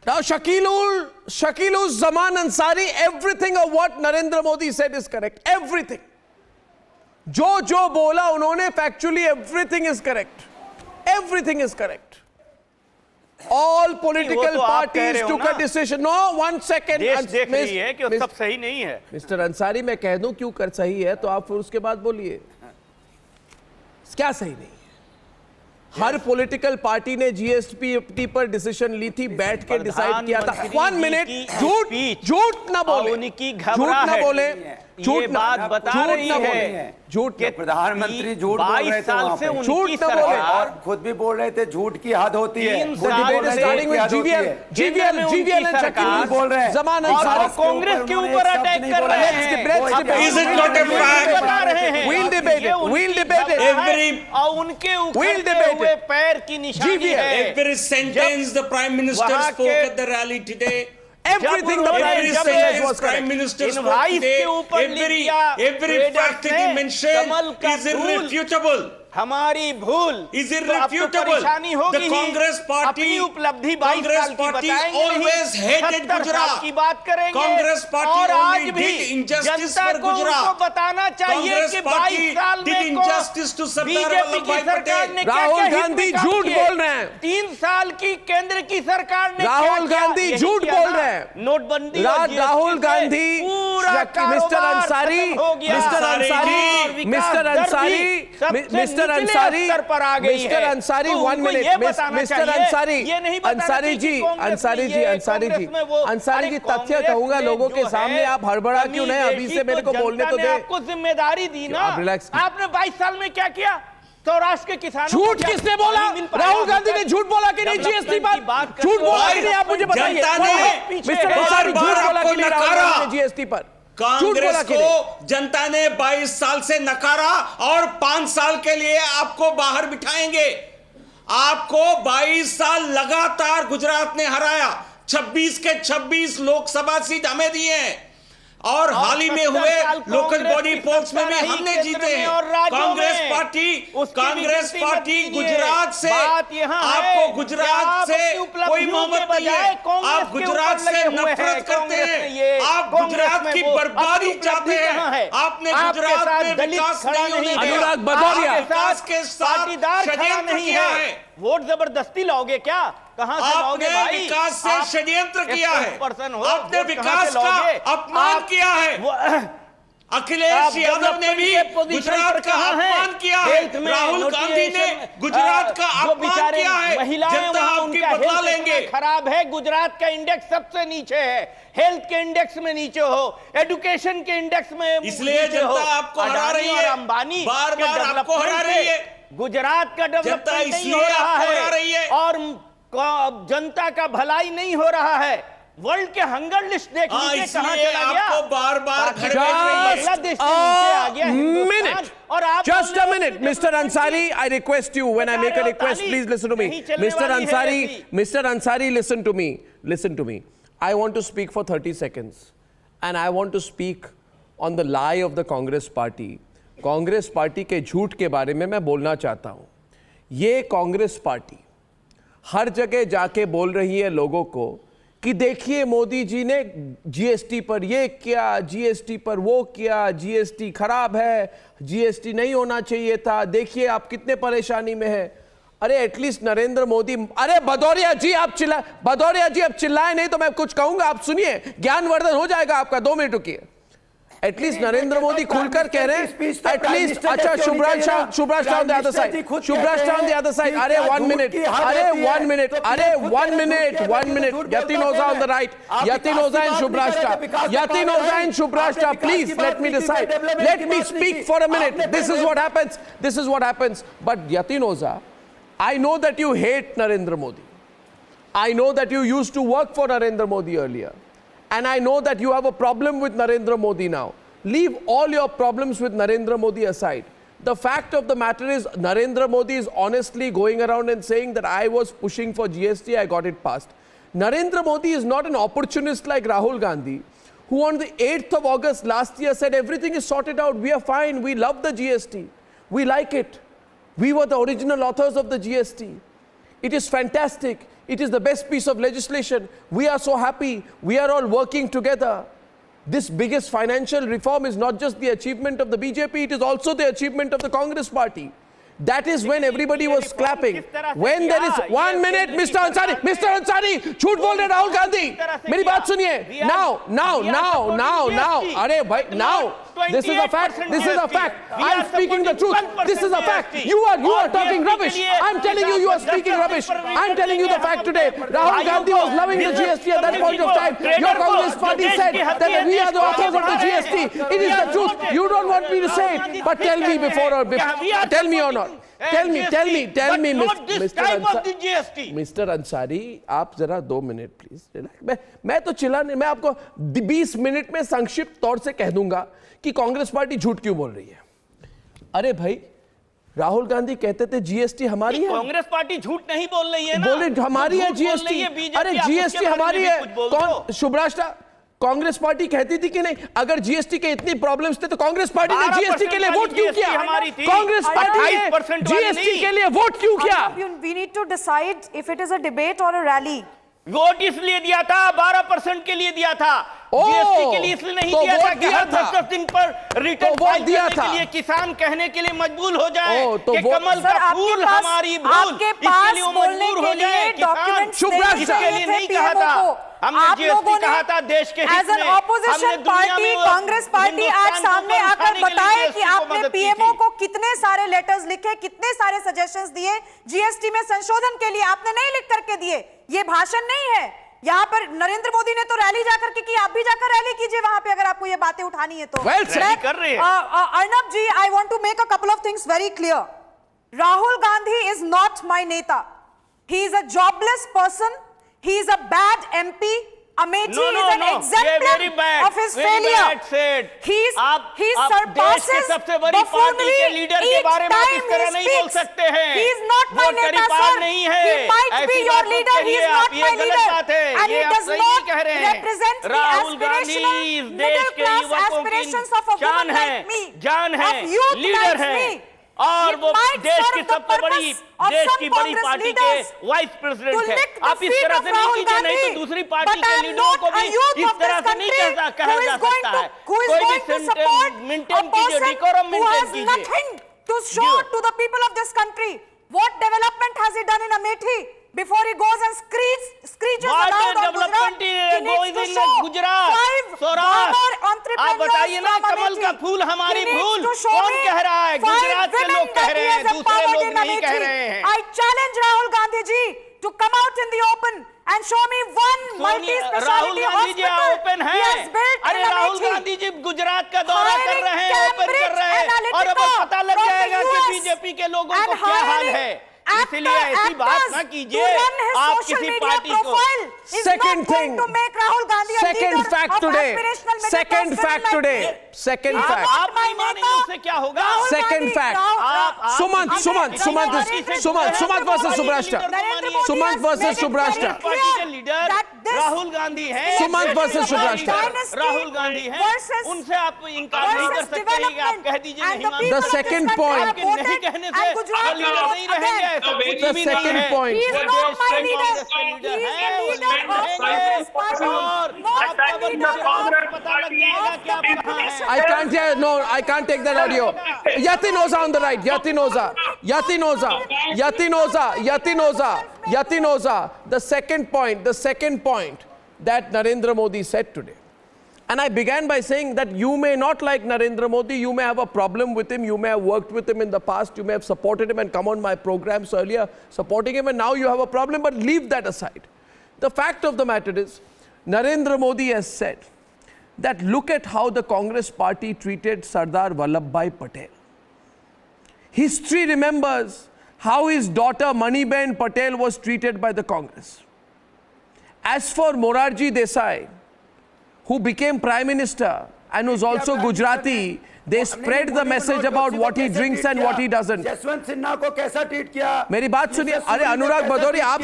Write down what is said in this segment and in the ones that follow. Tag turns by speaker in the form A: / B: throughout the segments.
A: Now, Shakilul Zaman Ansari, everything of what Narendra Modi said is correct. Everything. जो बोला उन्होंने factually everything is correct. Everything is correct. All political parties took a decision. No, 1 second.
B: देश देख रही है कि सब सही नहीं है.
A: मिस्टर अंसारी, मैं कह दूं क्यों कर सही है तो आप फिर उसके बाद बोलिए क्या सही नहीं है. हर पॉलिटिकल पार्टी ने जीएसटी पर डिसीजन ली थी, बैठ के डिसाइड किया था. 1 मिनट. झूठ ना बोले, झूठ ना बोले, झूठ बात बता रही है. झूठ के
C: प्रधानमंत्री झूठ बोल रहे थे,
A: झूठ ना बोले
C: और खुद भी बोल रहे थे झूठ की हद होती है.
A: जीवीएल सरकार
C: बोल रहे हैं
A: ज़मान अंसारी
B: कांग्रेस के ऊपर अटैक कर रहे हैं.
D: Is it not a fact?
B: बता रहे हैं.
A: We'll debate it. We'll debate it.
B: और उनके उखड़ते हुए पैर की निशानी है.
D: Every sentence the Prime Minister spoke at the rally today.
A: Everything the
D: Prime Minister spoke today. Every fact that he mentioned is irrefutable.
B: हमारी भूल
D: is irrefutable.
B: परेशानी होगी.
D: The Congress Party,
B: अपनी उपलब्धि 22 साल की बताएंगे,
D: always hated Gujarat.
B: की बात करेंगे.
D: Congress Party
B: और आज
D: only
B: भी
D: did injustice
B: जनता
D: for
B: को
D: Gujarat.
B: उनको बताना चाहिए
D: Congress
B: कि
D: Party
B: 22 साल
D: did
B: में
D: injustice to Sardar
B: बीजेपी की
D: Vallabhbhai
B: सरकार
D: Patel.
B: ने
A: राहुल गांधी झूठ बोल रहे हैं.
B: 3 साल की केंद्र की सरकार ने
A: राहुल गांधी झूठ बोल रहे हैं.
B: नोटबंदी,
A: Rahul Gandhi, mister Ansari, mister Ansari, mister Ansari, mister Ansari, mister Ansari, 1 minute. Mister Ansari, Ansari ji, Ansari ji, Ansari ji, Ansari ji, तथ्य कहूंगा लोगों के सामने. आप हड़बड़ा क्यों नहीं? अभी से मेरे को बोलने तो दे.
B: आपको जिम्मेदारी दी ना. आपने 22 साल में क्या किया? सौराष्ट्र के किसानों.
A: झूठ किसने बोला? राहुल गांधी ने झूठ बोला कि नहीं? जीएसटी पर झूठ बोला कि नहीं? आप मुझे बताइए. मिस्टर अंसारी, झूठ बोला कि नहीं राहुल गांधी ने जीएसटी पर?
D: कांग्रेस को जनता ने 22 साल से नकारा और 5 साल के लिए आपको बाहर बिठाएंगे. आपको 22 साल लगातार गुजरात ने हराया. 26 के 26 लोकसभा सीट हमें दिए हैं और हाल ही में हुए लोकल बॉडी पोल्स में भी हमने जीते हैं. कांग्रेस पार्टी गुजरात से, आपको गुजरात से कोई मोहब्बत नहीं है. आप गुजरात से नफरत करते हैं. आप गुजरात की बर्बादी चाहते हैं. आपने गुजरात में विकास नहीं होने दिया.
A: अनुराग भदौरिया
D: विकास के साथ षड्यंत्र किया है.
B: वोट जबरदस्ती लाओगे क्या? कहां से लाओगे भाई?
D: विकास से षड्यंत्र किया है. आपने विकास का अपमान किया है. अखिलेश यादव ने भी गुजरात का अपमान किया है. राहुल गांधी ने गुजरात का अपमान किया है. जनता आपकी बदला लेंगे.
B: खराब है. गुजरात का इंडेक्स सबसे नीचे है. हेल्थ के इंडेक्स में नीचे हो, एजुकेशन के इंडेक्स में,
D: इसलिए जनता आपको हरा रही है.
B: अंबानी
D: बार-बार आपको हरा रही है.
B: गुजरात का डेवलपमेंट नहीं हो रहा है और जनता का भलाई नहीं हो रहा है. वर्ल्ड के हंगर लिस्ट देख लीजिए कहां चला गया.
D: आपको बार-बार
A: Just a minute, Mr. Ansari, I request you, when I make a request, please listen to me. Mr. Ansari, listen to me. Listen to me. I want to speak for 30 seconds. And I want to speak on the lie of the Congress party. Congress party के झूठ के बारे में मैं बोलना चाहता हूं. ये कांग्रेस पार्टी हर जगह जाके बोल रही है लोगों को कि देखिए मोदी जी ने जीएसटी पर ये किया, जीएसटी पर वो किया, जीएसटी खराब है, जीएसटी नहीं होना चाहिए था, देखिए आप कितने परेशानी में है. अरे एटलीस्ट नरेंद्र मोदी. अरे भदौरिया जी आप चिल्लाए नहीं तो मैं कुछ कहूंगा. आप सुनिए, ज्ञानवर्धन हो जाएगा आपका. 2 मिनट रुकिए. एटलीस्ट नरेंद्र मोदी खुलकर कह रहे हैं. एटलीस्ट अच्छा, Shubhransh on the other side. Shubhransh on the other side. अरे 1 minute. अरे 1 minute. अरे 1 minute. 1 minute. Yatin Oza on the right. Yatin Oza and Shubhrashta. Yatin Oza and Shubhrashta. Please let me decide. Let me speak for a minute. This is what happens. This is what happens. But Yatin Oza, I know that you hate Narendra Modi. I know that you used to work for Narendra Modi earlier. And I know that you have a problem with Narendra Modi now. Leave all your problems with Narendra Modi aside. The fact of the matter is Narendra Modi is honestly going around and saying that I was pushing for GST, I got it passed. Narendra Modi is not an opportunist like Rahul Gandhi, who on the 8th of August last year said everything is sorted out, we are fine, we love the GST, we like it. We were the original authors of the GST. It is fantastic. It is the best piece of legislation. We are so happy. We are all working together. This biggest financial reform is not just the achievement of the BJP, it is also the achievement of the Congress party. That is when everybody was clapping. When there is 1 minute, Mr. Ansari, झूठ बोल रहे राहुल गांधी. मेरी बात सुनिए. Now. अरे भाई, now. This is a fact. This is a fact. I am speaking the truth. This is a fact. You are talking rubbish. I am telling you, you are speaking rubbish. I am telling you the fact today. Rahul Gandhi was loving the GST at that point of time. Your Congress party said that we are the authors of the GST. It is the truth. You don't want me to say it, but tell me before or tell me or not. Tell me, Mr. Ansari, आप जरा 2 minute please. मैं तो चिल्ला नहीं, मैं आपको 20 minute में संक्षिप्त तौर से कह दूंगा कि कांग्रेस पार्टी झूठ क्यों बोल रही है. अरे भाई, राहुल गांधी कहते थे जीएसटी हमारी है.
B: कांग्रेस पार्टी झूठ नहीं बोल रही है ना.
A: बोले हमारी है जीएसटी. अरे जीएसटी हमारी है. कौन शुभ्राष्टा कांग्रेस पार्टी कहती थी कि नहीं, अगर जीएसटी के इतनी प्रॉब्लम्स थे तो कांग्रेस पार्टी ने जीएसटी के लिए वोट क्यों किया? कांग्रेस पार्टी ने जीएसटी के लिए वोट क्यों किया?
E: We need to decide if it is a debate or a rally.
B: Vote इसलिए दिया था, 12% के लिए दिया था. जीएसटी के लिए इसलिए नहीं दिया था कि हर 10 दिन पर रिटर्न फाइल करने के लिए किसान कहने के लिए मजबूर हो जाए कि कमल का फूल हमारी भूल, इसके लिए वो मजबूर हो जाए किसान. इसके लिए नहीं कहा था. हमने जीएसटी कहा था देश के हित में.
E: ऑपोजिशन पार्टी कांग्रेस पार्टी आज सामने आकर बताए कि आपने पीएमओ को कितने सारे लेटर्स लिखे, कितने सारे सजेशंस दिए जीएसटी में संशोधन के लिए. आपने नहीं लिख करके दिए. ये भाषण नहीं है. यहाँ पर नरेंद्र मोदी ने तो रैली जाकर के की, आप भी जाकर रैली कीजिए वहां पे अगर आपको ये बातें उठानी है तो.
B: कर रहे हैं.
E: Arnab ji, I want to make a couple of things very clear. Rahul Gandhi is not my neta. He is a jobless person. He is a bad MP. Amethi is an exemplar of his failure. He surpasses
B: सबसे बड़ी party के leader के बारे में इस तरह नहीं बोल सकते हैं.
E: He is not my neta, sir. He might be your leader. He is not my leader. And he does not represent the aspirational middle class aspirations of a woman like me, of youth like me.
B: और वो देश की सबसे बड़ी, देश की बड़ी party के वाइस प्रेसिडेंट है. आप इस तरह से नहीं कीजिए, नहीं तो दूसरी पार्टी के लीडरों को भी इस तरह से नहीं कहा जा सकता है. कोई भी मेंटेन कीजिए, डिकोरम मेंटेन कीजिए.
E: To show to the people of this country what development has he done in Amethi before he goes and screeches aloud on Gujarat. He needs to show
B: Gujarat,
E: 5
B: Saurashtra. आप बताइए ना, कमल का फूल हमारी भूल कौन कह रहा है? गुजरात के लोग कह रहे हैं, दूसरे लोग नहीं कह रहे हैं.
E: I challenge Rahul Gandhi ji to come out in the open and show me one multi-speciality hospital he has built in Amethi.
B: Rahul Gandhi ji Gujarat का दौरा कर रहे हैं, ओपन कर रहे हैं, और अब पता लग जाएगा कि बीजेपी के लोगों को क्या हाल है. इसलिए ऐसी बात ना कीजिए आप किसी पार्टी को.
A: Second thing, second fact today, second fact today, second fact.
B: आप नहीं मानेंगे उससे क्या होगा?
A: Second fact. Sumant versus Subhrashtra. Sumant versus Subhrashtra.
B: Party के लीडर राहुल गांधी हैं.
A: Sumant versus Subhrashtra.
B: Rahul Gandhi हैं. उनसे आप इनकार नहीं कर सकते कि आप कह दीजिए नहीं मानते.
A: The second point.
B: नहीं कहने से लीडर नहीं रहेंगे.
A: The second point.
E: He is not my leader. He is the leader of Congress party, not the leader of
A: I can't hear. No, I can't take that audio. Yatinoza on the right. Yatinoza. The second point that Narendra Modi said today. And I began by saying that you may not like Narendra Modi, you may have a problem with him, you may have worked with him in the past, you may have supported him and come on my programs earlier supporting him, and now you have a problem, but leave that aside. The fact of the matter is, Narendra Modi has said that look at how the Congress party treated Sardar Vallabhbhai Patel. History remembers how his daughter Maniben Patel was treated by the Congress. As for Morarji Desai, who became Prime Minister and was also Gujarati, they spread the message about what he drinks and what he doesn't.
C: Yashwant Sinha को कैसा treat किया?
A: मेरी बात सुनिए. अरे अनुराग भदौरिया, आप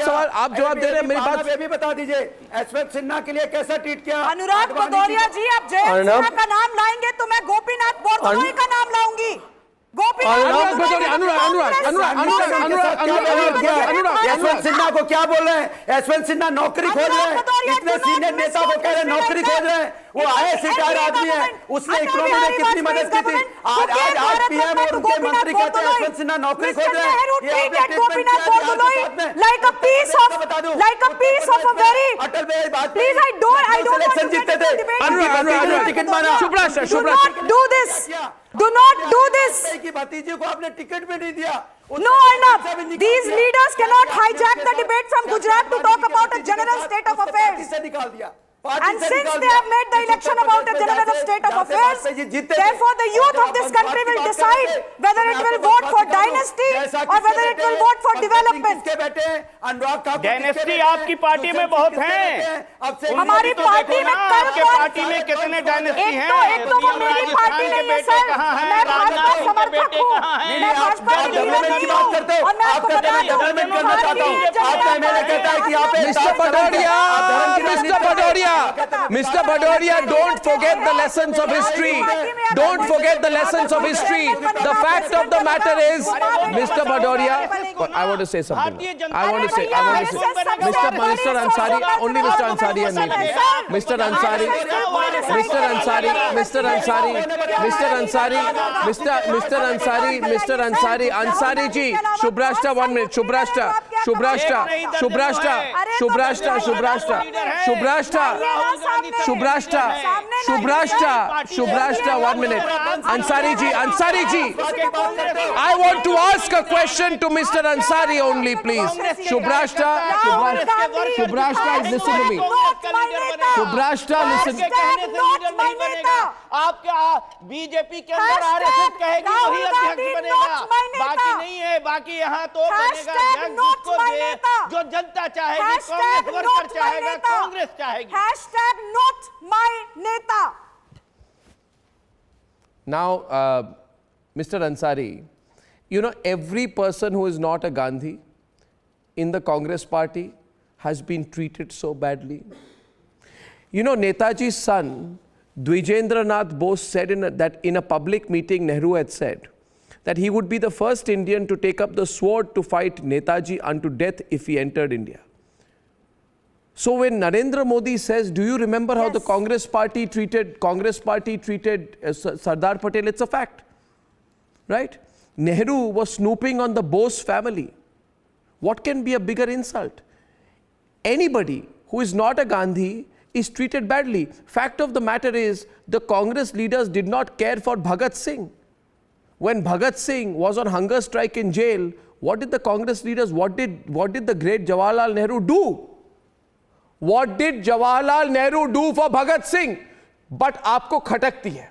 A: जवाब दे रहे हैं, मेरी बात
C: भी बता दीजिए. यशवंत सिन्हा के लिए कैसा ट्रीट किया?
E: अनुराग भदौरिया जी, आप जयंत सिन्हा का नाम लाएंगे तो मैं गोपीनाथ बोरदोलोई का नाम लाऊंगी.
A: अनुराग भदौरिया,
C: यशवंत सिन्हा को क्या बोल रहे हैं? यशवंत सिन्हा नौकरी खोज रहे हैं, इतने सीनियर नेता को कह रहे हैं नौकरी खोज रहे हैं। वो आईएएस रिटायर आदमी है, उसने इकोनॉमी में कितनी मदद की थी। आज पीएम और उनके मंत्री कहते हैं यशवंत सिन्हा नौकरी खोज रहे हैं।
E: like a piece of a very
C: Atal Bihari Vajpayee
E: please I don't want
C: election जीतते थे, टिकट माना।
E: do not do this, do not do this.
C: की भतीजे को आपने टिकट भी नहीं दिया।
E: No, Arnab, these leaders cannot hijack the debate from Gujarat to talk about a general state of affairs.
C: से निकाल दिया।
E: And since they have made the election about a general state of affairs, therefore the youth of this country will decide whether it will vote for dynasty or whether it will vote for development.
B: Dynasty आपकी party में बहुत हैं।
E: हमारी party में
B: आपके party में कितने dynasty हैं?
E: एक तो वो मेरी पार्टी नहीं है सर, मैं भाजपा समर्थक हूँ, मैं भाजपा की लीडर नहीं हूँ, और मैं आपको बता दूँ
C: डेवलपमेंट करना चाहता हूँ। आपका एमएलए कहता है कि आप
A: Mr. Bhadoria, don't forget the lessons of history. Don't forget the lessons of history. The fact of the matter is, Mr. Bhadoria, I want to say something. I want to say, Mr. Ansari, only Mr. Ansari and me. Mr. Ansari, Ansari ji, Shubrashta, 1 minute, Shubrashta, 1 minute. Ansari ji, I want to ask a question to Mr. Ansari only, please. Shubrashta, listen to me. Shubrashta, listen.
B: आपके BJP के अंदर RSS कहेगी वही अध्यक्ष बनेगा, बाकी नहीं है। बाकी यहाँ तो बनेगा जिसको दे, जो जनता चाहेगी, कांग्रेस वर्कर चाहेगा, कांग्रेस चाहेगी।
E: not my neta.
A: Now, Mr. Ansari, you know, every person who is not a Gandhi in the Congress party has been treated so badly. You know, Netaji's son, Dwijendranath Bose, said that in a public meeting, Nehru had said that he would be the first Indian to take up the sword to fight Netaji unto death if he entered India. So when Narendra Modi says, do you remember how the Congress party treated Sardar Patel? It's a fact, right? Nehru was snooping on the Bose family. What can be a bigger insult? Anybody who is not a Gandhi is treated badly. Fact of the matter is, the Congress leaders did not care for Bhagat Singh. When Bhagat Singh was on hunger strike in jail, what did the Congress leaders, what did the great Jawaharlal Nehru do? What did Jawaharlal Nehru do for Bhagat Singh? But आपको खटकती है।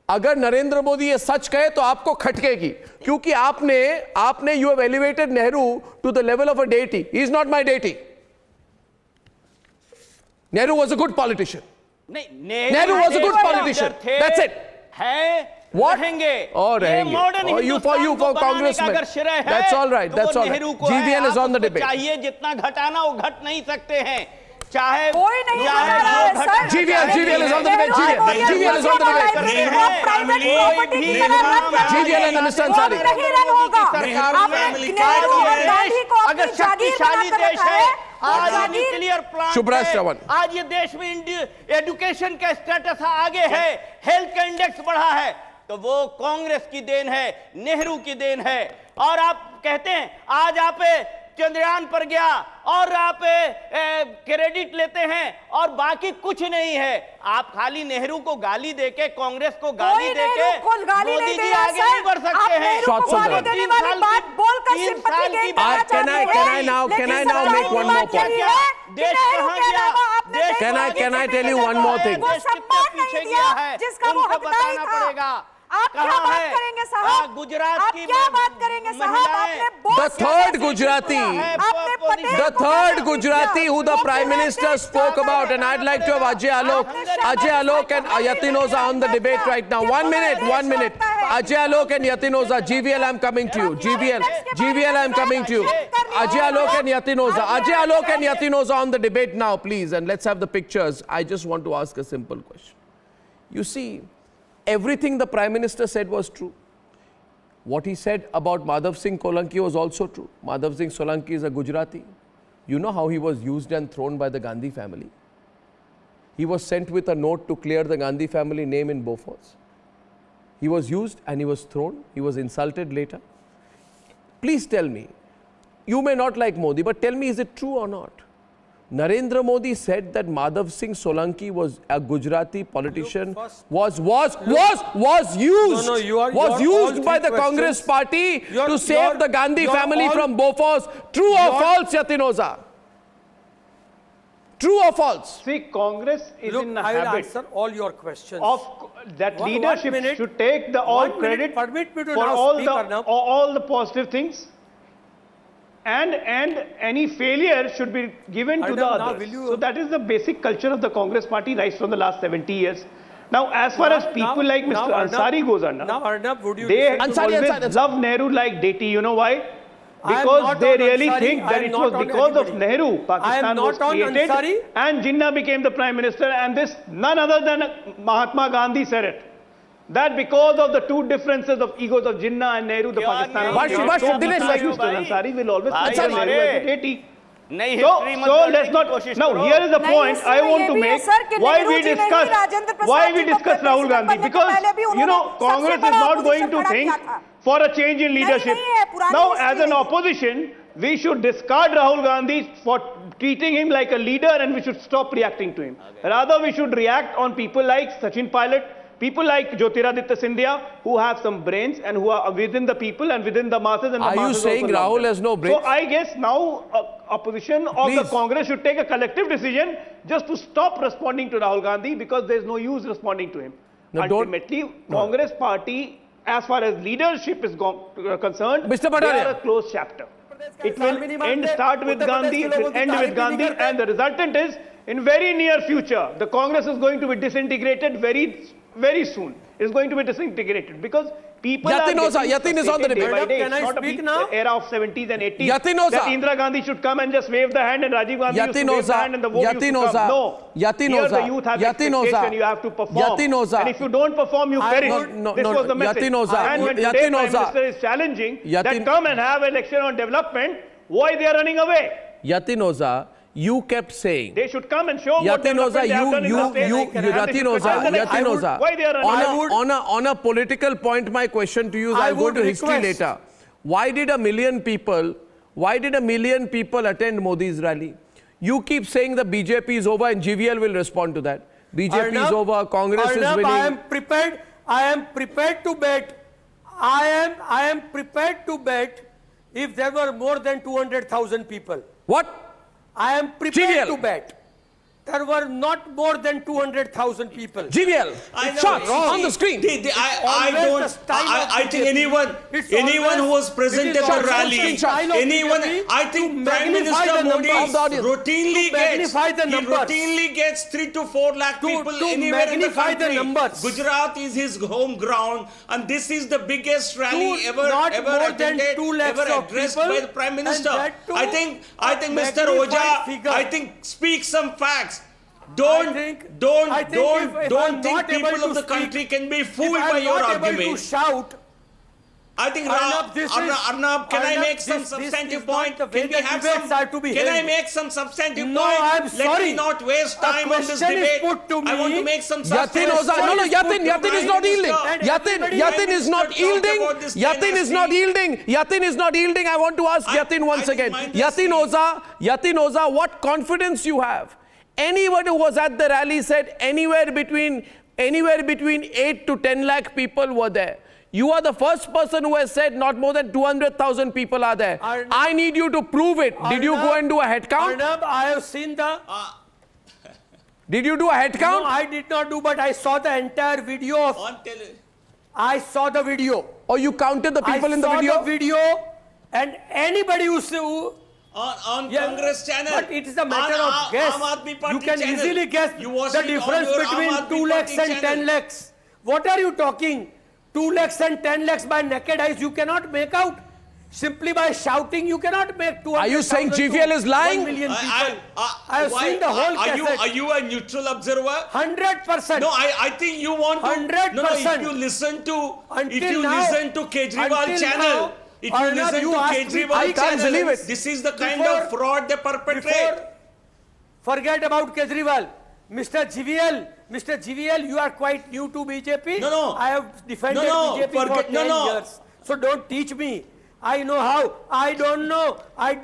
A: अगर नरेंद्र मोदी ये सच कहे तो आपको खटकेगी, क्योंकि आपने you have elevated Nehru to the level of a deity. He is not my deity. Nehru was a good politician. Nehru was a good politician. That's it. What? Oh, you for congressman. That's all right. That's all right. GVL is on the debate.
B: चाहिए जितना घटाना वो घट नहीं सकते हैं, चाहे
E: कोई नहीं घटा रहा है sir.
A: GVL is on the debate. GVL is on the debate. GVL and Mr. Ansari.
B: अगर शक्तिशाली देश है, आज ये न्यूक्लियर प्लांट, आज ये देश में एजुकेशन का स्टेटस आगे है, हेल्थ का इंडेक्स बढ़ा है, तो वो कांग्रेस की देन है, नेहरू की देन है। और आप कहते हैं आज आप चंद्रयान पर गया और आप क्रेडिट लेते हैं और बाकी कुछ नहीं है। आप खाली नेहरू को गाली देके, कांग्रेस को गाली देके मोदी जी आगे नहीं बढ़ सकते हैं।
A: Can I now make one more point?
B: देश कहां गया?
A: Can I tell you one more thing?
B: पीछे गया है, उनको बताना पड़ेगा।
E: आप क्या बात करेंगे साहब?
B: गुजरात की
E: क्या बात करेंगे साहब?
A: The third Gujarati who the Prime Minister spoke about, and I'd like to have Ajay Alok and Yatin Oza on the debate right now. 1 minute. Ajay Alok and Yatin Oza. GVL, I'm coming to you. GVL, I'm coming to you. Ajay Alok and Yatin Oza on the debate now, please, and let's have the pictures. I just want to ask a simple question. You see, everything the Prime Minister said was true. What he said about Madhav Singh Solanki was also true. Madhav Singh Solanki is a Gujarati. You know how he was used and thrown by the Gandhi family? He was sent with a note to clear the Gandhi family name in Bofors. He was used and he was thrown. He was insulted later. Please tell me, you may not like Modi, but tell me, is it true or not? Narendra Modi said that Madhav Singh Solanki was a Gujarati politician, was used by the Congress party to save the Gandhi family from Bofors. True or false, Yatin Oza? True or false?
F: See, Congress is in the
G: I will
F: habit
G: answer all your questions.
F: of that
G: One
F: leadership
G: minute.
F: should take the all
G: 1 minute.
F: credit
G: Permit me to
F: for
G: now
F: all
G: speak,
F: the
G: Arnab.
F: all the positive things, and any failure should be given to
G: Arnab,
F: the
G: now
F: others.
G: will you-
F: So that is the basic culture of the Congress party right from the last 70 years. Now, as far as people like Mr. Ansari goes on,
G: Now, Arnab, would you
F: they
G: listen to
A: Ansari,
F: always love Nehru like Deti. You know why?
G: I am
F: Because
G: not
F: they
G: on
F: really
G: Ansari,
F: think
G: I
F: that
G: am
F: it
G: not
F: was
G: on
F: because of
G: anybody.
F: Nehru
G: I am
F: Pakistan was
G: not on
F: created
G: Ansari.
F: and Jinnah became the prime minister, and this none other than Mahatma Gandhi said it. That because of the two differences of egos of Jinnah and Nehru, the Pakistan
A: Bhash,
F: was
A: Bhash,
F: so
A: Dinesh,
F: like
B: Bhash,
F: Mr. Ansari will always
B: Bhash,
F: consider Nehru
B: हमारे-
F: as a deity.
B: नहीं
F: So
B: history मत
F: let's
B: गलती की
F: not.
B: कोशिश
F: Now
B: करो।
F: here is the
E: नहीं,
F: point
E: इसमें
F: I want
E: ये
F: to
E: भी है,
F: make.
E: सर, कि
F: Why
E: नेहरू
F: we
E: जी ने ही
F: discuss
E: Rajendra Prasad
F: why
E: ji
F: we
E: को
F: discuss Rahul
E: प्रेसिडेंट
F: Gandhi
E: बनने के
F: because
E: पहले भी
F: you know
E: उन्होंने सबसे
F: Congress is
E: बड़ा
F: not going to
E: opposition
F: think
E: खड़ा किया था।
F: for a change in leadership.
E: नहीं है, पुरानी
F: Now
E: history
F: as an
E: है।
F: opposition we should discard Rahul Gandhi for treating him like a leader, and we should stop reacting to him. Rather we should react on people like Sachin Pilot, people like Jyotiraditya Scindia, who have some brains and who are within the people and within the masses. And the
A: Are you
F: masses
A: saying
F: also love
A: Rahul
F: them.
A: has no brains?
F: So I guess now opposition of the
A: Please.
F: Congress should take a collective decision just to stop responding to Rahul Gandhi, because there is no use responding to him.
A: No, don't-
F: Ultimately, Congress party, as far as leadership is concerned,
A: Mr.
F: they
A: Bhattacharyya.
F: are a closed chapter. It will start with Gandhi, it will end with Gandhi, and the resultant is, in very near future, the Congress is going to be disintegrated very soon. It is going to be disintegrated because people
A: Yatin
F: are
A: Oza,
F: getting
A: Yatin is on the
F: frustrated day
A: debate.
F: by day.
G: Can
F: It's
G: I
F: not a
G: speak
F: peak
G: now?
F: era of 70s and 80s
A: Yatin Oza.
F: that Indira Gandhi should come and just wave the hand, and Rajiv Gandhi used to
A: Yatin
F: wave the
A: Oza,
F: hand and the vote used to
A: Yatin
F: come.
A: Oza,
F: No.
A: Yatin
F: Here
A: Oza,
F: the youth have
A: Yatin Oza,
F: expectation, you have to perform.
A: Yatin Oza.
F: And if you don't perform, you
G: I
F: perish.
G: would-
A: No,
F: This
A: no,
F: was the message.
A: Yatin Oza,
F: And when today
A: Yatin
F: Prime
A: Oza.
F: Minister is challenging
A: Yatin-
F: that come and have election on development, why they are running away?
A: Yatin Oza, you kept saying.
F: They should come and show what
A: Yatin Oza,
F: development they have done in the state. And they
A: Yatin
F: should
A: Oza,
F: present the next
A: Yatin
F: year.
A: Oza.
F: Why they are running?
A: On a political point, my question to you is,
G: I
A: I'll go
G: would
A: to history
G: request-
A: later. Why did a million people attend Modi's rally? You keep saying the BJP is over, and GVL will respond to that. BJP is
G: Arnab,
A: over, Congress is
G: Arnab,
A: winning.
G: I am prepared to bet. I am prepared to bet if there were more than 200,000 people.
A: What?
G: I am prepared
A: GVL.
G: to bet. There were not more than 200,000 people.
A: GVL,
D: I know.
A: shots
D: See,
A: on the screen.
D: I
G: Always
D: don't.
G: the style of
D: I think
G: BJP. It's
D: anyone
G: always-
D: who was present
G: it is
D: at the
G: always
D: rally,
G: the style of
D: anyone.
G: BJP
D: I think
G: to
D: Prime
G: magnify
D: Minister
G: the
D: Modi
G: numbers of the
A: audience.
D: routinely
G: To magnify the
D: he
G: numbers.
D: routinely gets 3 to 4 lakh
G: To-
D: people
G: to
D: anywhere in the
G: magnify the
D: country.
G: numbers.
D: Gujarat is his home ground, and this is the biggest rally
G: To
D: ever
G: not more than
D: attended,
G: 2 lakhs
D: ever
G: of
D: addressed
G: people,
D: by the Prime
G: and
D: Minister.
G: that too
D: I think
G: a
D: Mr.
G: magnified
D: Oja,
G: figure.
D: I think speak some facts.
G: I
D: Don't
G: think if
D: don't
G: I'm
D: think
G: not able
D: people
G: to
D: of the
G: speak,
D: country can be
G: if
D: fooled
G: I'm
D: by your
G: not able to
D: arguments.
G: shout,
D: I think
G: Arnab, this is-
D: Arnab, can I
G: Arnab,
D: make some
G: this
D: substantive
G: is not
D: point?
G: the way
D: Can we
G: that
D: have
G: debates
D: some?
G: are to be
D: Can I
G: held.
D: make some substantive
G: No,
D: point?
G: I'm
D: Let
G: sorry.
D: me not waste
G: A
D: time on this
G: question is
D: debate.
G: put to
D: I want
G: me.
D: to make some
A: Yatin
D: substantive
A: Oza, no,
G: Prime
A: Yatin is not yielding.
G: And everybody-
A: Yatin is not
D: Prime Minister
A: yielding.
D: talked about this
A: Yatin is not
D: dynasty.
A: yielding. Yatin is not yielding. I want to ask Yatin once
D: I think
A: again.
D: mine
A: Yatin Oza, what confidence you have? Anyone who was at the rally said anywhere between 8 to 10 lakh people were there. You are the first person who has said not more than 200,000 people are there.
G: Arnab-
A: I need you to prove it. Did you go
G: Arnab-
A: and do a head count?
G: Arnab, I have seen the.
A: Did you do a head
G: No,
A: count?
G: I did not do, but I saw the entire video of.
D: on tele.
G: I saw the video.
A: Or you counted the people
G: I
A: in the
G: saw
A: video?
G: the video, and anybody who
D: On
G: Yeah,
D: Congress channel.
G: But it is a matter
D: On
G: of guess.
D: Aam Aadmi Party
G: You can
D: channel.
G: easily guess
D: You watched
G: the
D: it on
G: difference
D: your
G: between
D: Aam Aadmi
G: 2 lakhs
D: Party
G: and
D: channel.
G: 10 lakhs. What are you talking? 2 lakhs and 10 lakhs by naked eyes, you cannot make out. Simply by shouting, you cannot make 200,000.
A: Are you saying GVL is lying?
G: 1 million people. I have
D: why-
G: seen the whole
D: are
G: cassette.
D: you a neutral observer?
G: 100%.
D: No, I think you want to.
G: 100%.
D: No, if you listen to Kejriwal
G: until
D: channel,
G: now,
D: if you
G: Arnab,
D: listen
G: you
D: to
G: asked me
D: Kejriwal
A: I can't
D: channel,
A: believe it.
D: this is the kind
G: Before-
D: of fraud they perpetrate.
G: Forget about Kejriwal. Mr. GVL, you are quite new to BJP.
D: No.
G: I have defended
D: No,
G: BJP for
D: forget-
G: 10
D: no.
G: years. So don't teach me. I know how. I don't know. I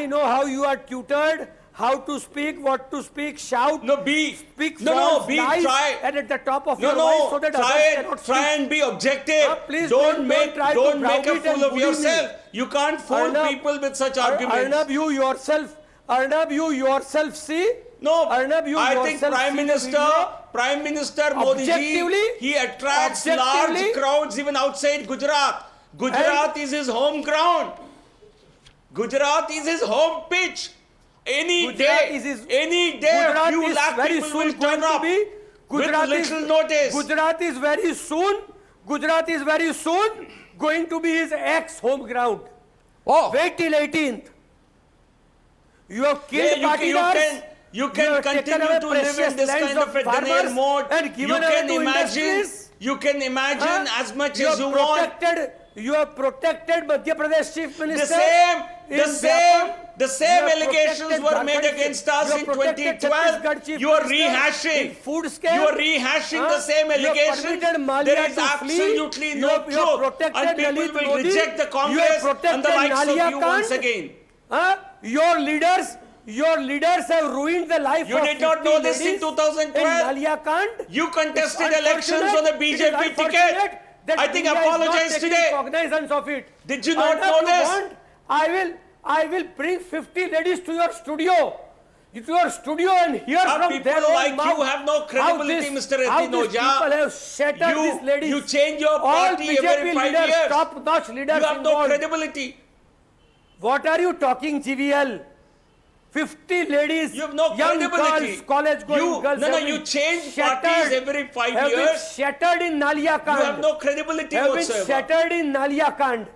G: know how you are tutored, how to speak, what to speak, shout.
D: No, be
G: Speak
D: no,
G: false
D: be
G: lies
D: try.
G: and at the top of
D: No,
G: your voice so
D: no.
G: that others cannot
D: Try
G: speak.
D: and be objective.
G: Please
D: don't
G: don't
D: make
G: try to
D: don't make a
G: browbeat and
D: fool of
G: bully me.
D: yourself. You can't fool
G: Arnab,
D: people with such arguments.
G: Arnab, you yourself see.
D: No,
G: Arnab, you
D: I think
G: yourself
D: Prime
G: see the
D: Minister Modi ji,
G: Objectively-
D: he attracts large
G: objectively-
D: crowds even outside Gujarat. Gujarat is his home ground. Gujarat is his home pitch. Any
G: Gujarat
D: day,
G: is his-
D: any day, a
G: Gujarat
D: few
G: is
D: lakh
G: very
D: people
G: soon
D: will
G: going
D: turn
G: to
D: up
G: be. Gujarat
D: with little notice.
G: Gujarat is very soon. Gujarat is very soon going to be his ex-home ground.
A: Oh,
G: Wait till 18th. You have
D: Yeah,
G: killed Patidars.
D: you
G: You
D: can
G: have taken
D: continue
G: away
D: to live in
G: precious
D: this
G: lands
D: kind of a
G: farmers
D: denial mode.
G: and
D: You
G: given away
D: can
G: to
D: imagine,
G: industries.
D: you can imagine
G: Huh?
D: as much
G: You
D: as
G: have
D: you want.
G: You have protected Madhya Pradesh Chief Minister.
D: The same
G: You have
D: allegations
G: protected
D: were made
G: Jharkhand-
D: against us
G: you
D: in
G: have protected
D: 2012.
G: Chhattisgarh Chief
D: You are
G: Minister in
D: rehashing.
G: food scam.
D: You are rehashing the same
G: You have
D: allegations.
G: permitted Malia
D: There is
G: to flee.
D: absolutely
G: You
D: no
G: have
D: truth.
G: protected
D: And people
G: Lalit
D: will
G: Modi.
D: reject the
G: You have
D: Congress and the
G: protected
D: likes of
G: Nalia
D: you once
G: Kant.
D: again.
G: Your leaders have ruined the life
D: You
G: of
D: did not
G: 50
D: know this in
G: ladies
D: 2012.
G: Nalia Kant.
D: You contested
G: It's
D: elections on a
G: unfortunate-
D: BJP
G: it is unfortunate
D: ticket.
G: that
D: I think
G: India is not
D: apologize
G: taking
D: today.
G: cognizance of it.
D: Did you not
G: And if
D: know
G: you
D: this?
G: want, I will bring 50 ladies to your studio. And hear from
D: people
G: their own
D: like
G: mouth
D: you have no credibility,
G: how
D: Mr.
G: how
D: Yatin
G: these
D: Oja.
G: people have shattered these ladies.
D: You change your
G: All
D: party
G: BJP
D: every 5
G: leaders,
D: years.
G: top-notch leaders
D: You have no
G: involved.
D: credibility.
G: What are you talking, GVL? 50 ladies,
D: You have no
G: young
D: credibility.
G: girls, college-going girls.
D: No,
G: have
D: you
G: been
D: change
G: shattered-
D: parties every 5
G: have been
D: years.
G: shattered in Nalia Kand.
D: You have no credibility
G: Have been
D: whatsoever.
G: shattered in Nalia Kand.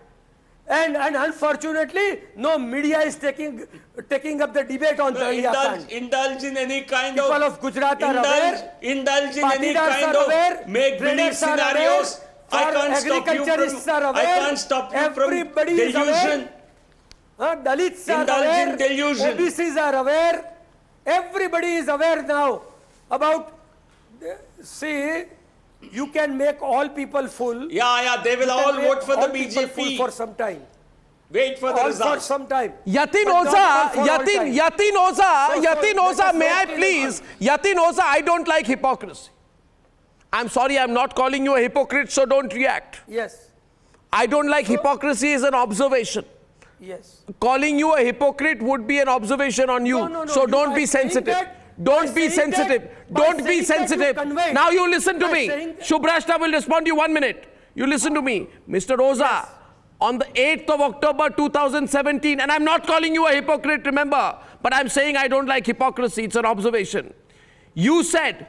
G: And unfortunately, no media is taking up the debate on Nalia Kand.
D: Indulge in any kind
G: People of Gujarat are aware.
D: Indulge in any
G: Patidars
D: kind
G: are
D: of
G: aware.
D: make-believe
G: Traders are aware.
D: scenarios. I can't stop you
G: Agriculturists are
D: from. I
G: aware.
D: can't stop you
G: Everybody
D: from
G: is aware.
D: delusion.
G: Dalits are
D: Indulge in
G: aware.
D: delusion.
G: OBCs are aware. Everybody is aware now about. See, you can make all people full.
D: Yeah, they will
G: You
D: all
G: can make
D: vote for the
G: all people full
D: BJP.
G: for some time.
D: Wait for the
G: All for
D: results.
G: some time.
A: Yatin
G: But not
A: Oza,
G: for all time.
A: Yatin
G: let
A: Oza,
G: us
A: may I
G: not
A: please? Yatin Oza, I don't like hypocrisy. I'm sorry, I'm not calling you a hypocrite, so don't react.
G: Yes,
A: I don't like hypocrisy as an observation.
G: yes.
A: Calling you a hypocrite would be an observation on you.
G: No,
A: So
G: you
A: don't
G: are
A: be
G: saying
A: sensitive.
G: that-
A: Don't
G: by
A: be
G: saying that-
A: sensitive.
G: by
A: Don't be
G: saying that you
A: sensitive.
G: conveyed-
A: Now you listen to
G: by
A: me.
G: saying that-
A: Shubhrashta will respond to you 1 minute. You listen to me. Mr. Oza, on the 8th of October 2017, and I'm not calling you a hypocrite, remember, but I'm saying I don't like hypocrisy. It's an observation. You said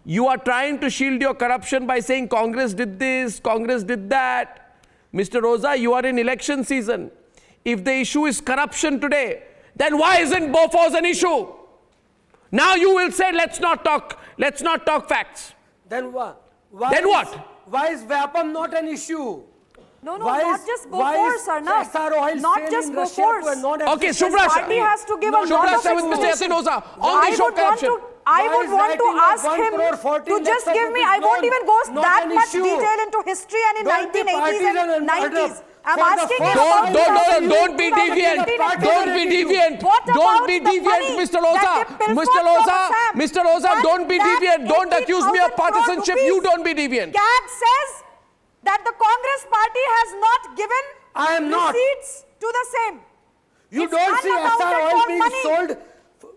A: you are trying to shield your corruption by saying Congress did this, Congress did that. Mr. Oza, you are in election season. If the issue is corruption today, then why isn't Bofors an issue? Now you will say, let's not talk facts.
G: Then what?
A: Then what?
G: Why is Vyapam not an issue?
E: No,
G: Why
E: not
G: is-
E: just
G: why
E: Bofors,
G: is
E: Arnab.
G: SR oil
E: Not
G: sale
E: just
G: in Russia
E: Bofors.
G: to a
A: Okay,
G: non-existent
A: Shubhrashta.
E: Party has to give a lot of
A: Shubhrashta with Mr.
E: explanation.
A: Yatin Oza on the issue of corruption.
E: I
G: Why
E: would
G: is
E: want to
G: writing of
E: ask
G: 1
E: him
G: crore 14
E: to just
G: lakhs
E: give
G: of
E: me,
G: rupees
E: I won't
G: loan,
E: even go
G: not
E: that
G: an
E: much
G: issue.
E: detail into history and in
G: Don't be
E: 1980s
G: partisan
E: and
G: and
E: 90s. I'm
G: for the
E: asking
G: first
E: him about
A: Don't be deviant. Don't be deviant.
E: What
A: Don't
E: about
A: be
E: the
A: deviant,
E: money
A: Mr.
E: that
A: Oza.
E: they pilfered
A: Mr.
E: from
A: Oza,
E: Assam?
A: Mr. Oza,
E: And
A: don't be
E: that
A: deviant. Don't accuse me of
E: 80,000 crore
A: partisanship.
E: rupees.
A: You don't be deviant.
E: CAG says that the Congress party has not given
G: I am not.
E: receipts to the same.
G: You
E: It's
G: don't see
E: unaccounted
G: SR oil
E: for
G: being
E: money.
G: sold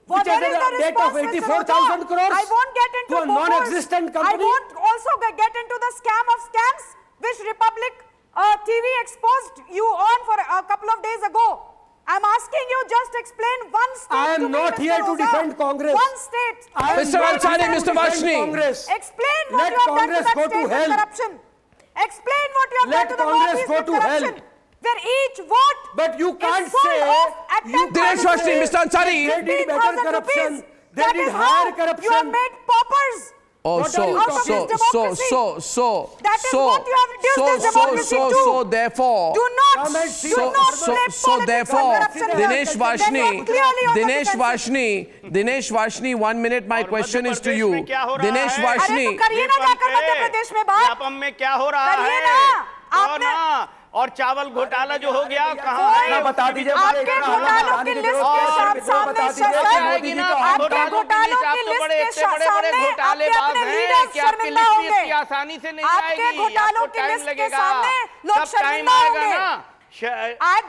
E: What
G: which has
E: is the
G: a debt of
E: response, Mr.
G: 84,000
E: Oza?
G: crores
E: I won't get into
G: to a
E: Bofors.
G: non-existent
E: I
G: company.
E: won't also get into the scam of scams which Republic TV exposed you on for a couple of days ago. I'm asking you just explain one state
G: I am
E: to me,
G: not
E: Mr.
G: here to
E: Oza.
G: defend Congress.
E: One state.
G: I am
A: Mr.
G: not
A: Ansari,
G: here to
A: Mr.
G: defend
A: Vashni.
G: Congress.
E: Explain what
G: Let
E: you have done to
G: Congress
E: that
G: go to
E: state with
G: hell.
E: corruption. Explain what you have
G: Let
E: done to the
G: Congress
E: Northeast
G: go
E: with
G: to hell.
E: corruption. where each vote
G: But you can't
E: is full
G: say
E: of attempted
A: Dinesh Vashni, Mr. Ansari.
G: They did better
E: 15,000
G: corruption.
E: rupees.
G: They
E: That
G: did
E: is
G: higher
E: how
G: corruption.
E: You have made paupers.
A: Oh,
G: What are you
E: talking about?
A: so,
E: That is what you have reduced this democracy to.
A: so, therefore,
E: Do not,
G: Come and see.
E: do not play
A: so
E: politics on
A: therefore,
E: corruption here.
A: Dinesh
E: Then you are
A: Vashni,
E: clearly on the
A: Dinesh Vashni, 1 minute, my
B: और
A: question is to
B: Madhya
A: you.
B: प्रदेश में क्या हो रहा
A: Dinesh
B: है?
A: Vashni,
E: अरे तो करिए ना जाकर मध्य प्रदेश में बात।
B: व्यापम में क्या हो रहा
E: करिए
B: है?
E: ना,
B: और
E: आपने-
B: ना, और चावल घोटाला जो हो गया कहाँ
C: इतना
B: है?
C: बता दीजिए
E: आपके घोटालों की लिस्ट के सामने
C: मोदी जी का
E: आपके घोटालों की लिस्ट के सामने आपके अपने लीडर्स शर्मिंदा होंगे।
B: आसानी से नहीं
E: आपके
B: आएगी,
E: घोटालों
B: आपको
E: की
B: टाइम
E: लिस्ट के
B: लगेगा।
E: सामने लोग
B: सब टाइम
E: शर्मिंदा
B: आएगा
E: होंगे।
B: ना।
E: आज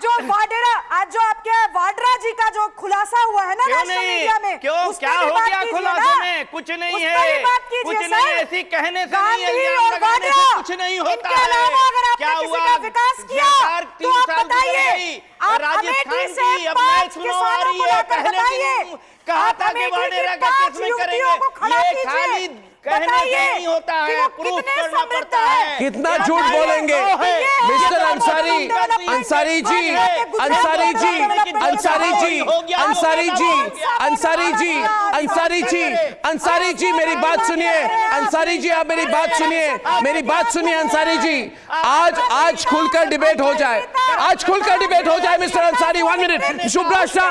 E: जो आपके वाड्रा जी का जो खुलासा हुआ है ना
B: क्यों
E: नेशनल
B: नहीं?
E: मीडिया में,
B: क्यों?
E: उस पर
B: क्या
E: भी
B: हो
E: बात
B: गया
E: कीजिए
B: खुलासे
E: ना।
B: में? कुछ नहीं
E: उस
B: है,
E: पर भी बात कीजिए
B: कुछ
E: सर।
B: नहीं है, ऐसी कहने से नहीं,
E: गांधी
B: इल्जाम
E: और
B: लगाने से
E: वाड्रा,
B: कुछ नहीं होता
E: इनके
B: है।
E: अलावा अगर आपने
B: क्या
E: किसी
B: हुआ?
E: का विकास किया
B: सरकार
E: तो
B: 3
E: आप
B: साल गुजर
E: बताइए।
B: गई।
E: आप
B: राजस्थान
E: अमेठी से
B: की अब
E: 5
B: नए चुनाव आ
E: किसानों
B: रही
E: को
B: है,
E: लाकर
B: पहले
E: बताइए।
B: दिन कहा
E: आप
B: था कि
E: अमेठी
B: वाडेरा
E: की
B: का
E: 5
B: केस में
E: युवतियों को खड़ा
B: करेंगे। ये
E: कीजिए।
B: खाली कहने से
E: बताइए
B: नहीं होता
E: कि
B: है,
E: वो
B: प्रूफ
E: कितने
B: करना
E: समृद्ध
B: पड़ता
E: है।
B: है।
A: कितना झूठ बोलेंगे मिस्टर अंसारी, अंसारी जी, अंसारी जी, अंसारी जी, अंसारी जी, अंसारी जी, अंसारी जी, अंसारी जी, मेरी बात सुनिए। अंसारी जी, आप मेरी बात सुनिए, मेरी बात सुनिए अंसारी जी। आज खुलकर डिबेट हो जाए, आज खुलकर डिबेट हो जाए mister Ansari. 1 minute. Shubhrashtra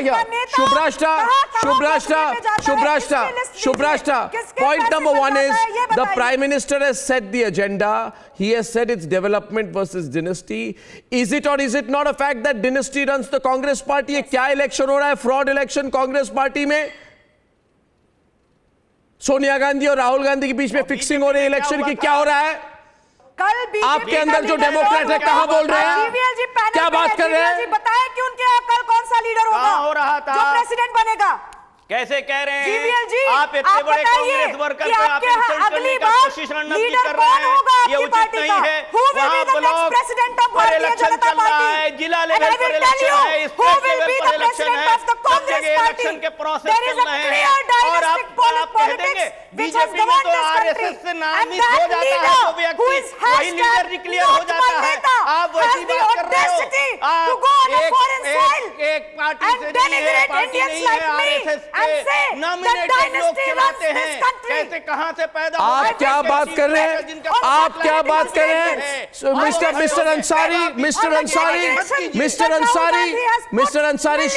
A: here, Shubhrashtra. Point number 1 is the Prime Minister has set the agenda. He has said it's development versus dynasty. Is it or is it not a fact that dynasty runs the Congress party? ये क्या election हो रहा है? Fraud election Congress party में? सोनिया गांधी और राहुल गांधी के बीच में fixing हो रही है इलेक्शन की, क्या हो रहा है?
E: कल
A: आपके अंदर जो डेमोक्रेट है कहां बोल रहे हैं? क्या बात कर रहे हैं?
E: बताएं कि उनके कल कौन सा लीडर होगा
B: कहां हो रहा था?
E: जो प्रेसिडेंट बनेगा।
B: कैसे कह रहे हैं?
E: जीवीएल जी,
B: आप इतने बड़े कांग्रेस वर्कर पे आप इंसल्ट करने का कोशिश रणनीति कर रहे हैं, ये उचित नहीं है। वहाँ ब्लॉक पर इलेक्शन चल रहा है, जिला लेवल पर इलेक्शन है, स्टेट लेवल पर इलेक्शन है, सब जगह इलेक्शन के प्रोसेस चल रहे हैं। और आप कह देंगे बीजेपी में तो आरएसएस से नामित हो जाता है तो व्यक्ति वही लीडर डिक्लेयर हो जाता है। आप वैसी बात कर रहे हो। आप एक पार्टी से नहीं है, पार्टी नहीं है, आरएसएस नॉमिनेटेड लोग चलाते हैं। कैसे कहां से पैदा हो?
A: आप क्या बात कर रहे हैं? आप क्या बात कर रहे हैं? Mister Ansari, mister Ansari, mister Ansari, mister Ansari,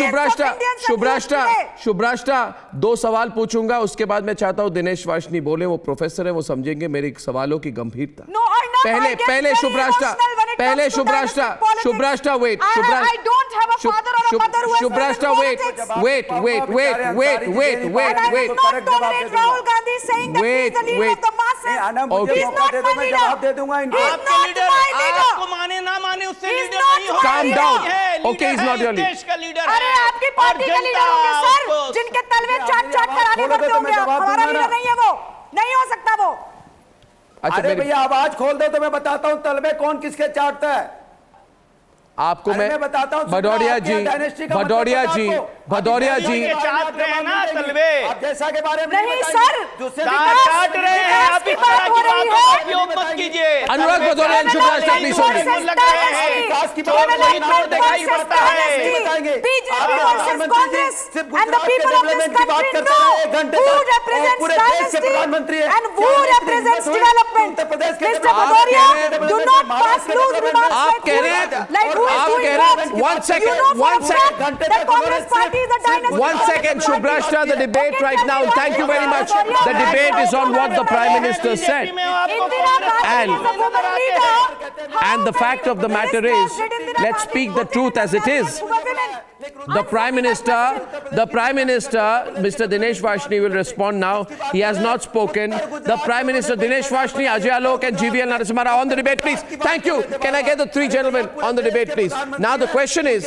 A: Shubhrashtra, 2 सवाल पूछूंगा, उसके बाद मैं चाहता हूं दिनेश वाशनी बोले, वो प्रोफेसर है, वो समझेंगे मेरे सवालों की गंभीरता। पहले शुभ्राष्ट्र, वेट, शुभ्राष्ट्र, वेट,
C: जवाब दे दूंगा इनको।
B: आपके लीडर आपको माने ना माने उससे लीडर नहीं हो।
A: Calm down. Okay, he's not your leader.
B: देश का लीडर है।
E: अरे आपकी पार्टी के लीडर होंगे सर, जिनके तलवे चाट चाट कर आगे बढ़ते होंगे। हमारा लीडर नहीं है वो, नहीं हो सकता वो।
A: अच्छा
C: अरे भैया आवाज खोल दो तो मैं बताता हूँ तलवे कौन किसके चाटता है।
A: आपको
C: अरे मैं बताता हूं,
A: भदौरिया जी,
C: डायनेस्टी का
A: भदौरिया
C: मतलब
A: जी,
C: आपको।
A: भदौरिया जी,
B: चाट रहे हैं ना तलवे।
C: आप जैसा के बारे में
E: नहीं
C: बताइए।
E: सर,
C: दूसरे
B: चाट रहे हैं। आप इस तरह की बातों का उपयोग मत कीजिए।
A: अनुराग भदौरिया एंड शुभ्राष्ट्र, प्लीज होल्ड।
B: लग रहे हैं
C: विकास की
B: चोर वही चोर दिखाई पड़ता है।
C: बताएंगे
E: बीजेपी
C: आप
E: वर्सेस कांग्रेस
C: सिर्फ
E: एंड द
C: गुजरात के
E: पीपल ऑफ दिस
C: डेवलपमेंट की बात
E: कंट्री
C: करते रहे 1 घंटे
E: who
C: तक।
E: represents
C: पूरे देश के
E: dynasty
C: प्रधानमंत्री है
E: and who represents development.
C: Uttar Pradesh के
E: Mr. Bhadoria, do not pass loose remarks
A: आप
E: like
A: कह रहे
E: who-
A: हैं,
E: like who is
A: आप
E: doing
A: कह रहे हैं,
E: what.
A: one second,
E: You know for
A: one
E: a
A: second.
E: fact that Congress party is a dynasty.
A: 1 second, Shubhrashtra, the debate right now. Thank you very much. The debate is on what the Prime Minister said.
E: Indira Gandhi
A: And-
E: is a woman leader.
A: And the fact of the matter is, let's speak the truth as it is. The Prime Minister, Mr. Dinesh Vashni will respond now. He has not spoken. The Prime Minister, Dinesh Vashni, Ajay Alok and GVL Narasimha Rao on the debate, please. Thank you. Can I get the 3 gentlemen on the debate, please? Now the question is,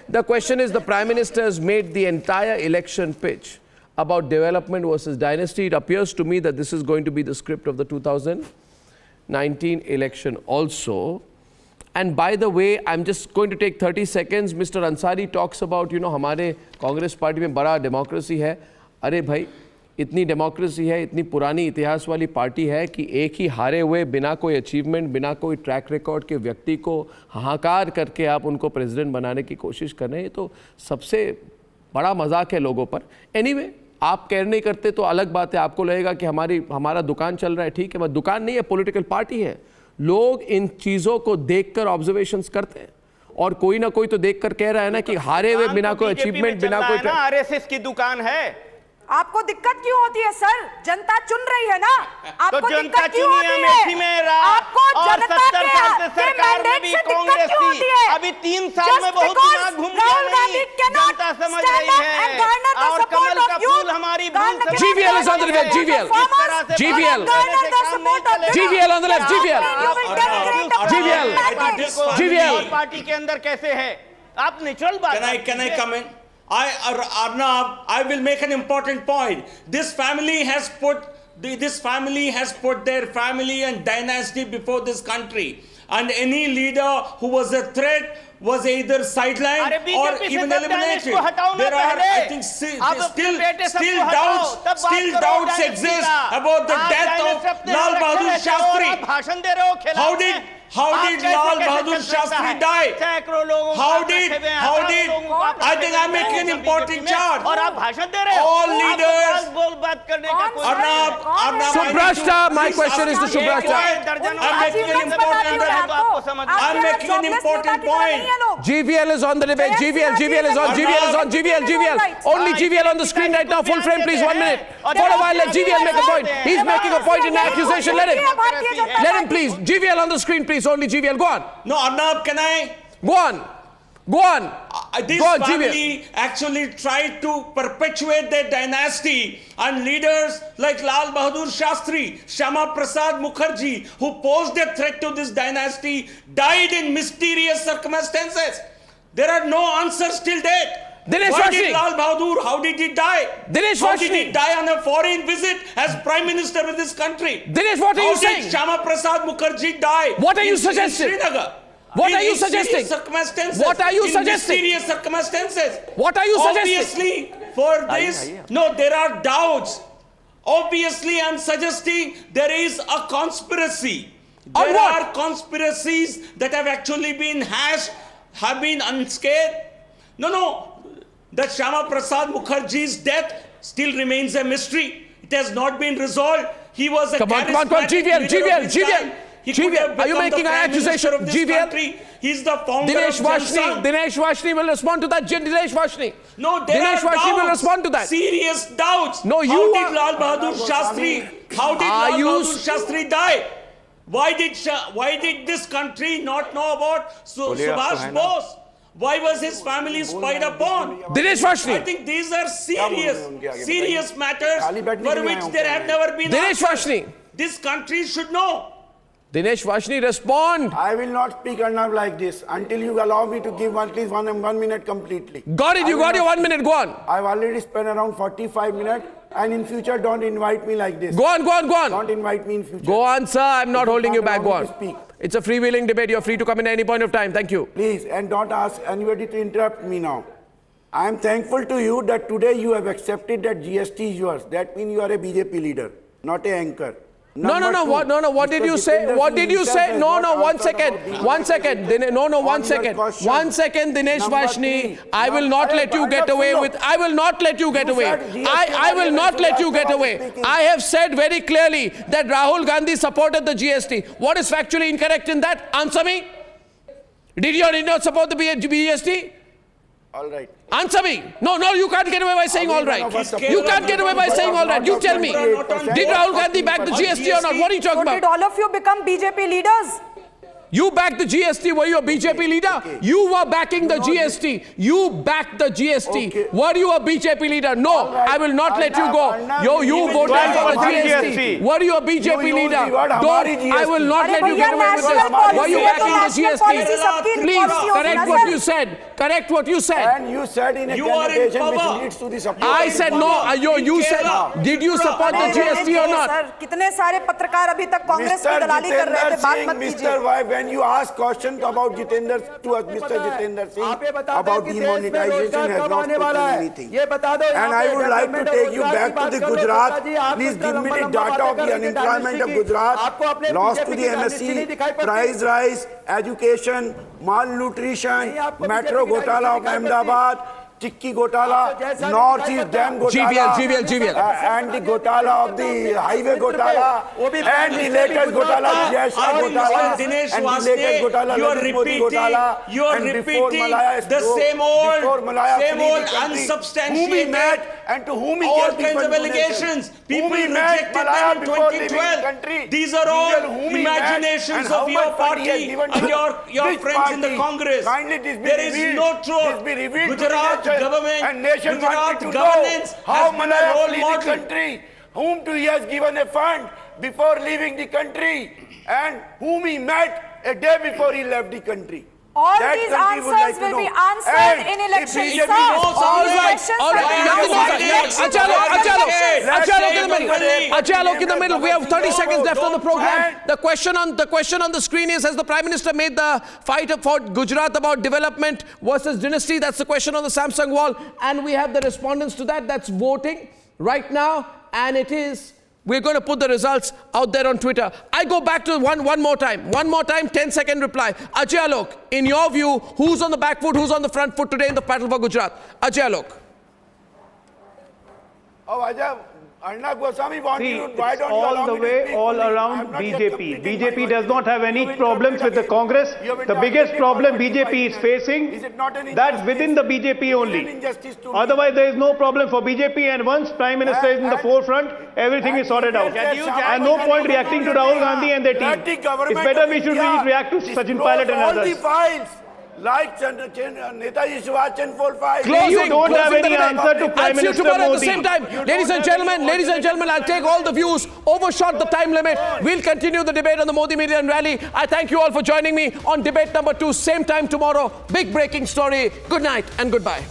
A: the Prime Minister has made the entire election pitch about development versus dynasty. It appears to me that this is going to be the script of the 2019 election also. And by the way, I'm just going to take 30 seconds. Mr. Ansari talks about, हमारे Congress party में बड़ा democracy है. अरे भाई, इतनी democracy है, इतनी पुरानी इतिहास वाली पार्टी है कि एक ही हारे हुए बिना कोई अचीवमेंट, बिना कोई ट्रैक रिकॉर्ड के व्यक्ति को हाहाकार करके आप उनको प्रेसिडेंट बनाने की कोशिश कर रहे हैं, तो सबसे बड़ा मजाक है लोगों पर। एनीवे, आप केयर नहीं करते तो अलग बात है, आपको लगेगा कि हमारा दुकान चल रहा है, ठीक है, मगर दुकान नहीं है, पॉलिटिकल पार्टी है। लोग इन चीज़ों को देखकर ऑब्जर्वेशंस करते हैं और कोई ना कोई तो देखकर कह रहा है ना कि हारे हुए बिना कोई अचीवमेंट, बिना कोई
B: आरएसएस की दुकान है।
E: आपको दिक्कत क्यों होती है सर? जनता चुन रही है ना, आपको
B: तो जनता
E: दिक्कत क्यों
B: चुनी
E: होती
B: है,
E: है?
B: अमेठी में रहा
E: आपको
B: और
E: जनता
B: 70 साल से
E: के
B: सरकार में
E: मैंडेट
B: भी
E: से
B: कांग्रेस
E: दिक्कत क्यों
B: थी।
E: होती है?
B: अभी 3 साल में बहुत दिमाग घूम गया नहीं, जनता समझ रही है। और कमल का फूल हमारी
A: GVL is on the left, GVL. GVL. GVL on the left, GVL.
B: Party के अंदर कैसे है? आप नेचुरल बात
D: Can I come in? Arnab, I will make an important point. This family has put their family and dynasty before this country, and any leader who was a threat was either sidelined or even eliminated. There are, I think, still doubts exist about the death of Lal Bahadur Shastri. How did Lal Bahadur Shastri die? How did? I think I'm making an important charge.
B: और आप भाषण दे रहे हो।
D: All leaders.
B: बात करने का कोई
D: Arnab,
A: Subrashta, my question is to Subrashta.
D: I'm making an important point.
A: GVL is on the debate. GVL is on. Only GVL on the screen right now. Full frame, please. 1 minute. For a while, let GVL make a point. He's making a point in the accusation. Let him, please. GVL on the screen, please. Only GVL. Go on.
D: No, Arnab, can I?
A: Go on.
D: This
A: Go on,
D: family actually tried to perpetuate their dynasty, and leaders like Lal Bahadur Shastri, Shama Prasad Mukherjee, who posed a threat to this dynasty, died in mysterious circumstances. There are no answers till date.
A: Dinesh
D: Why
A: Vashni.
D: did Lal Bahadur, how did he die?
A: Dinesh
D: How did
A: Vashni.
D: he die on a foreign visit as Prime Minister of this country?
A: Dinesh, what are you
D: How
A: saying?
D: did Shama Prasad Mukherjee die?
A: What are you
D: in
A: suggesting?
D: Srinagar?
A: What are you
D: In
A: suggesting?
D: mysterious circumstances.
A: What are you
D: In
A: suggesting?
D: mysterious circumstances.
A: What are you suggesting?
D: Obviously, for this, no, there are doubts. Obviously, I'm suggesting there is a conspiracy.
A: On
D: There
A: what?
D: are conspiracies that have actually been hashed, have been unscathed. No. That Shama Prasad Mukherjee's death still remains a mystery. It has not been resolved. He was a
A: Come on,
D: charismatic
A: GVL.
D: leader of his time. He could
A: GVL,
D: have
A: are you
D: become
A: making
D: the
A: an
D: Prime Minister
A: accusation?
D: of this
A: GVL?
D: country. He's the founder
A: Dinesh
D: of Jan Sangh.
A: Vashni will respond to that. Dinesh Vashni.
D: No, there
A: Dinesh
D: are
A: Vashni will
D: doubts.
A: respond to that.
D: Serious doubts.
A: No, you
D: How
A: are-
D: did Lal Bahadur Shastri? How did
A: Are
D: Lal
A: you
D: Bahadur Shastri die? Why did this country not know about Subhash Bose? Why was his family spied upon?
A: Dinesh Vashni.
D: I think these are serious matters for which there have never been
A: Dinesh
D: answers.
A: Vashni.
D: This country should know.
A: Dinesh Vashni, respond.
H: I will not speak Arnab like this until you allow me to give at least one minute completely.
A: Got it, you got your 1 minute. Go on.
H: I've already spent around 45 minutes, and in future don't invite me like this.
A: Go on.
H: Don't invite me in future.
A: Go on, sir. I'm not holding you back. Go
H: allow me
A: on.
H: to speak.
A: It's a freewheeling debate. You're free to come in at any point of time. Thank you.
H: Please, and don't ask anybody to interrupt me now. I am thankful to you that today you have accepted that GST is yours. That means you are a BJP leader, not a anchor.
A: No.
H: Number two,
A: What did
H: Mr.
A: you say?
H: Jitendra
A: What
H: Singh
A: did you
H: himself
A: say?
H: has
A: No,
H: not
A: one
H: answered
A: second.
H: about the
A: One second. One
H: on your
A: second.
H: question.
A: 1 second, Dinesh
H: Number
A: Vashni.
H: three.
A: I will not let you get away with. I will not let you get
H: You
A: away.
H: said GST
A: I will not let you get
H: was
A: away.
H: speaking.
A: I have said very clearly that Rahul Gandhi supported the GST. What is factually incorrect in that? Answer me. Did you or did not support the GST?
H: All right.
A: Answer me. No, you can't get away by saying all right. You can't get away by saying all right. You tell me. Did Rahul Gandhi back the GST or not? What are you talking
E: So did
A: about?
E: all of you become BJP leaders?
A: You backed the GST. Were you a BJP leader? You were backing the GST. You backed the GST.
H: Okay.
A: Were you a BJP leader? No,
H: All right.
A: I will not let you go.
H: Arnab,
A: You
H: even
A: voted
H: Arnab,
A: for the
H: Hamari
A: GST. Were you a BJP
H: You use
A: leader?
H: the word
A: Don't.
H: Hamari
A: I will
H: GST.
A: not
E: अरे
A: let you
E: भैया,
A: get away with
E: national
A: this.
E: policy
A: Were you
E: है तो
A: backing the
E: national
A: GST?
E: policy सबकी
A: Please
E: policy होगी
A: correct
E: ना,
A: what
E: sir?
A: you said. Correct what you said.
H: And you said in a
D: You are in
H: connotation
D: power.
H: which leads to the support.
A: I said no. You said. Did you support the GST or not?
E: Sir कितने सारे पत्रकार अभी तक कांग्रेस की दलाली कर रहे थे, बात मत कीजिए।
H: Mr. Why when when you ask questions about Jitendra to us, Mr. Jitendra Singh about demonetization has not spoken anything. And I would like to take you back to the Gujarat. Please give me the data of the unemployment of Gujarat, loss to the MSC, price rise, education, malnutrition, metro Ghotala of Ahmedabad, Chikki Ghotala, Northeast Dam Ghotala,
A: GVL.
H: And the Ghotala of the highway Ghotala, and the latest Ghotala, Jayasha Ghotala,
D: Dinesh
H: and the latest Ghotala,
D: you are
H: Narendra Modi Ghotala,
D: repeating
H: and before Malaya
D: the
H: spoke,
D: same
H: before
D: old,
H: Malaya
D: same
H: flee the
D: old
H: country,
D: unsubstantiated,
H: whom he met and to whom he
D: all
H: gave
D: kinds of
H: different
D: allegations.
H: donations.
D: People
H: Whom he met,
D: rejected
H: Malaya,
D: them in
H: before leaving the
D: 2012.
H: country.
D: These are all
H: Whom he met
D: imaginations
H: and how
D: of your
H: much fund he has
D: party
H: given to
D: and your
H: which
D: friends in the
H: party?
D: Congress.
H: Kindly this be
D: There is
H: revealed.
D: no
H: This
D: truth.
H: be revealed to the
D: Gujarat
H: nation.
D: government,
H: And nation
D: Gujarat
H: wanted to
D: governance
H: know how
D: has been a
H: Malaya
D: role
H: flee the
D: model.
H: country, whom to he has given a fund before leaving the country, and whom he met a day before he left the country.
E: All
H: That
E: these
H: country would like
E: answers
H: to
E: will be
H: know.
E: answered
H: And
E: in
H: if
E: elections,
H: BJP
E: sir.
H: knows
E: All
H: all
E: these
H: right,
E: questions
A: all
E: will
A: right,
E: be
A: nothing
E: answered
A: more.
E: in elections.
A: Achalo in the middle. We have 30 seconds left on the program. The question on the screen is: has the Prime Minister made the fight for Gujarat about development versus dynasty? That's the question on the Samsung wall, and we have the respondents to that. That's voting right now, and it is. We're going to put the results out there on Twitter. I go back to one more time. 10-second reply. Ajay Alok, in your view, who's on the back foot, who's on the front foot today in the battle for Gujarat? Ajay Alok.
H: Oh, Ajay, Arnab Goswami wanted
F: See,
H: you. Why
F: it's
H: don't you
F: all
H: allow
F: the
H: me to
F: way
H: speak
F: all
H: fully? I'm
F: around
H: not yet
F: BJP.
H: completing
F: BJP
H: my
F: does not have any
H: You
F: problems with the
H: interrupted
F: Congress.
H: again. You have
F: The biggest
H: interrupted
F: problem
H: for
F: BJP
H: 25
F: is
H: minutes.
F: facing,
H: Is it not an
F: that's
H: injustice?
F: within the BJP
H: It is
F: only.
H: an injustice to me.
F: Otherwise, there is no problem for BJP, and once Prime Minister is in the forefront, everything is sorted out. And no point reacting to Rahul Gandhi and their team.
H: Let the government
F: It's better
H: of
F: we should
H: India
F: react to Sachin
H: disclose
F: Pilot and
H: all the
F: others.
H: files, like Netaji Subhash Chandra Bose files.
F: You don't have
A: Closing
F: any
A: the debate.
F: answer to Prime
A: I'll see you
F: Minister
A: tomorrow at the
F: Modi.
A: same time. Ladies and gentlemen, I'll take all the views. Overshot the time limit. We'll continue the debate on the Modi Median Rally. I thank you all for joining me on debate number 2, same time tomorrow. Big breaking story. Good night and goodbye.